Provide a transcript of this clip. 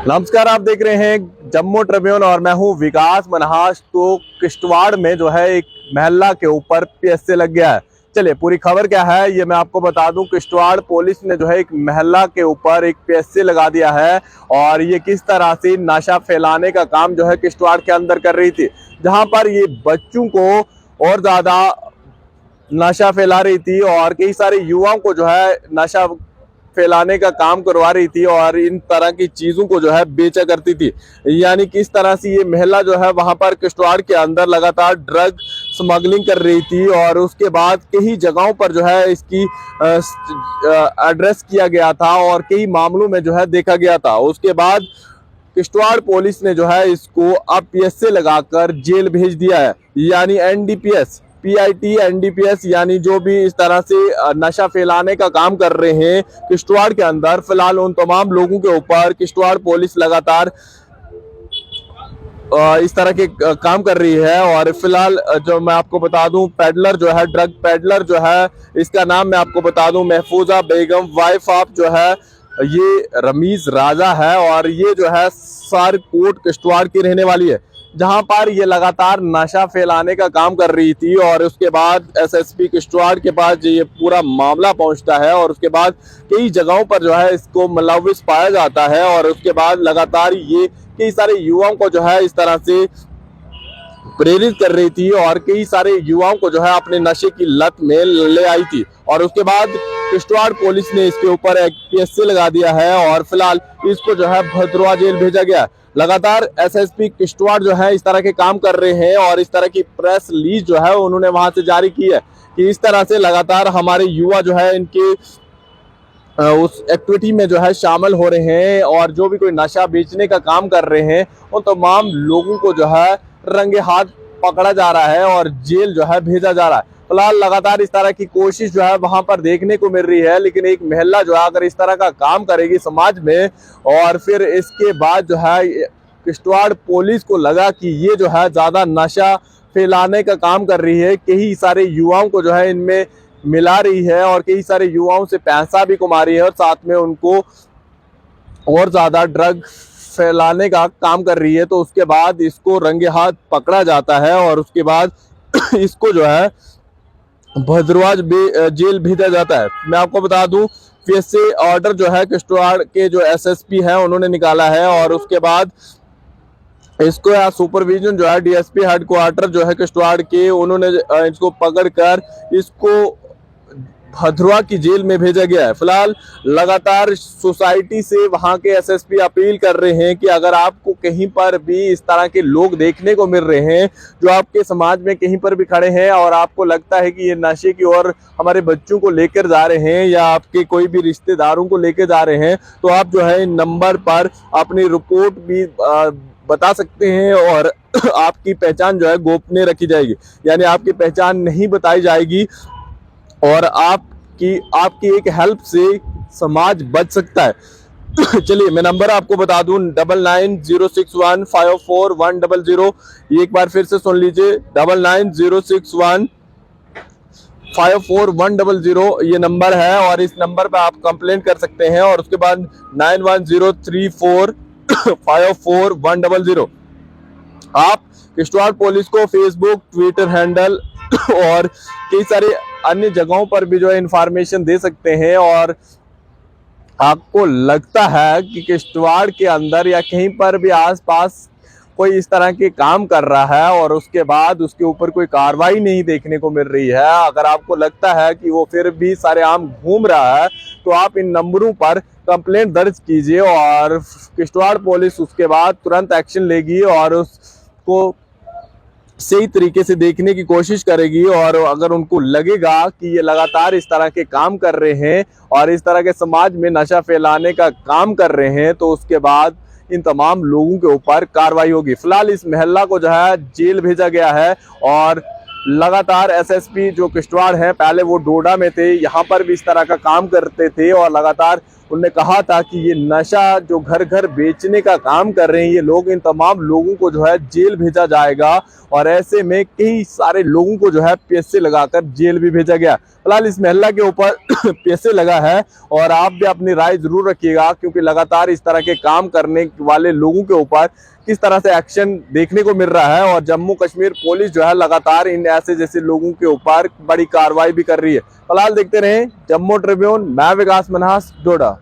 नमस्कार, आप देख रहे हैं जम्मू ट्रिब्यून और मैं हूं विकास मनहास। तो किश्तवाड़ में जो है एक महिला के ऊपर पीएसए लग गया है। चलिए पूरी खबर क्या है ये मैं आपको बता दूं। किश्तवाड़ पुलिस ने जो है एक महिला के ऊपर एक पीएसए लगा दिया है और ये किस तरह से नशा फैलाने का काम जो है किश्तवाड़ के अंदर कर रही थी, जहां पर ये बच्चों को और ज्यादा नशा फैला रही थी और कई सारे युवाओं को जो है नशा फैलाने का काम करवा रही थी और इन तरह की चीजों को जो है बेचा करती थी। यानी किस तरह से ये महिला जो है वहां पर किश्तवाड़ के अंदर लगातार ड्रग स्मगलिंग कर रही थी और उसके बाद कई जगहों पर जो है इसकी एड्रेस किया गया था और कई मामलों में जो है देखा गया था। उसके बाद किश्तवाड़ पुलिस ने जो है इसको अब पीएसए लगाकर जेल भेज दिया है। यानी एनडीपीएस, पीआईटी, एनडीपीएस यानी जो भी इस तरह से नशा फैलाने का काम कर रहे हैं किश्तवाड़ के अंदर, फिलहाल उन तमाम लोगों के ऊपर किश्तवाड़ पुलिस लगातार इस तरह के काम कर रही है। और फिलहाल जो मैं आपको बता दूं, पेडलर जो है, ड्रग पेडलर जो है, इसका नाम मैं आपको बता दूं महफूजा बेगम, वाइफ ऑफ जो है ये रमीज राजा है और ये जो है सारकोट किश्तवाड़ की रहने वाली है, जहां पर ये लगातार नशा फैलाने का काम कर रही थी। और उसके बाद एसएसपी किश्तवाड़ के पास ये पूरा मामला पहुंचता है और उसके बाद कई जगहों पर जो है इसको मुलविस पाया जाता है और उसके बाद लगातार ये कई सारे युवाओं को जो है इस तरह से प्रेरित कर रही थी और कई सारे युवाओं को जो है अपने नशे की लत में ले आई थी। और उसके बाद किश्तवाड़ पुलिस ने इसके ऊपर एक पीएसए लगा दिया है और फिलहाल इसको जो है भद्रवा जेल भेजा गया। लगातार एसएसपी किश्तवाड़ जो है इस तरह के काम कर रहे हैं और इस तरह की प्रेस रिलीज जो है उन्होंने वहां से जारी की है कि इस तरह से लगातार हमारे युवा जो है इनके उस एक्टिविटी में जो है शामिल हो रहे हैं और जो भी कोई नशा बेचने का काम कर रहे हैं उन तमाम लोगों को जो है रंगे हाथ पकड़ा जा रहा है और जेल जो है भेजा जा रहा है। फिलहाल लगातार इस तरह की कोशिश जो है वहां पर देखने को मिल रही है, लेकिन एक महिला जो है अगर इस तरह का काम करेगी समाज में और फिर इसके बाद जो है किश्तवाड़ पुलिस को लगा कि ये जो है ज्यादा नशा फैलाने का काम कर रही है, कई सारे युवाओं को जो है इनमें मिला रही है और कई सारे युवाओं से पैसा भी कमा रही है और साथ में उनको और ज्यादा ड्रग फैलाने का काम कर रही है, तो उसके बाद इसको रंगे हाथ पकड़ा जाता है और उसके बाद इसको जो है भद्रवा जेल भेजा जाता है। मैं आपको बता दूं पीएसए ऑर्डर जो है किश्तवाड़ के जो एसएसपी है उन्होंने निकाला है और उसके बाद इसको या सुपरविजन जो है डीएसपी हेडक्वार्टर जो है किश्तवाड़ के, उन्होंने इसको पकड़कर इसको भद्रवा की जेल में भेजा गया है। फिलहाल लगातार सोसाइटी से वहां के एसएसपी अपील कर रहे हैं कि अगर आपको कहीं पर भी इस तरह के लोग देखने को मिल रहे हैं जो आपके समाज में कहीं पर भी खड़े हैं और आपको लगता है कि ये नशे की ओर हमारे बच्चों को लेकर जा रहे हैं या आपके कोई भी रिश्तेदारों को लेकर जा रहे हैं, तो आप जो है इन नंबर पर अपनी रिपोर्ट भी बता सकते हैं और आपकी पहचान जो है गोपनीय रखी जाएगी, यानी आपकी पहचान नहीं बताई जाएगी और आपकी एक हेल्प से समाज बच सकता है। चलिए मैं नंबर आपको बता दूं 9906154100। एक बार फिर से सुन लीजिए 9906154100 ये नंबर है और इस नंबर पर आप कंप्लेंट कर सकते हैं। और उसके बाद 9103454100। आप किश्तवाड़ पुलिस को फेसबुक, ट्विटर हैंडल और कई सारे अन्य जगहों पर भी जो है इंफॉर्मेशन दे सकते हैं। और आपको लगता है कि किश्तवाड़ के अंदर या कहीं पर भी आसपास कोई इस तरह के काम कर रहा है और उसके बाद उसके ऊपर कोई कार्रवाई नहीं देखने को मिल रही है, अगर आपको लगता है कि वो फिर भी सरेआम घूम रहा है, तो आप इन नंबरों पर कंप्लेंट दर्ज कीजिए और किश्तवाड़ पुलिस उसके बाद तुरंत एक्शन लेगी और उसको सही तरीके से देखने की कोशिश करेगी। और अगर उनको लगेगा कि ये लगातार इस तरह के काम कर रहे हैं और इस तरह के समाज में नशा फैलाने का काम कर रहे हैं, तो उसके बाद इन तमाम लोगों के ऊपर कार्रवाई होगी। फिलहाल इस महिला को जो है जेल भेजा गया है और लगातार एसएसपी जो किश्तवाड़ है, पहले वो डोडा में थे, यहाँ पर भी इस तरह का काम करते थे और लगातार उन्होंने कहा था कि ये नशा जो घर घर बेचने का काम कर रहे हैं ये लोग, इन तमाम लोगों को जो है जेल भेजा जाएगा। और ऐसे में कई सारे लोगों को जो है पैसे लगाकर जेल भी भेजा गया। फिलहाल इस महिला के ऊपर पैसे लगा है और आप भी अपनी राय जरूर रखिएगा, क्योंकि लगातार इस तरह के काम करने वाले लोगों के ऊपर किस तरह से एक्शन देखने को मिल रहा है। और जम्मू कश्मीर पुलिस जो है लगातार इन ऐसे जैसे लोगों के ऊपर बड़ी कार्रवाई भी कर रही है। फिलहाल देखते रहें जम्मू ट्रिब्यून। मैं विकास मन्हास, डोडा।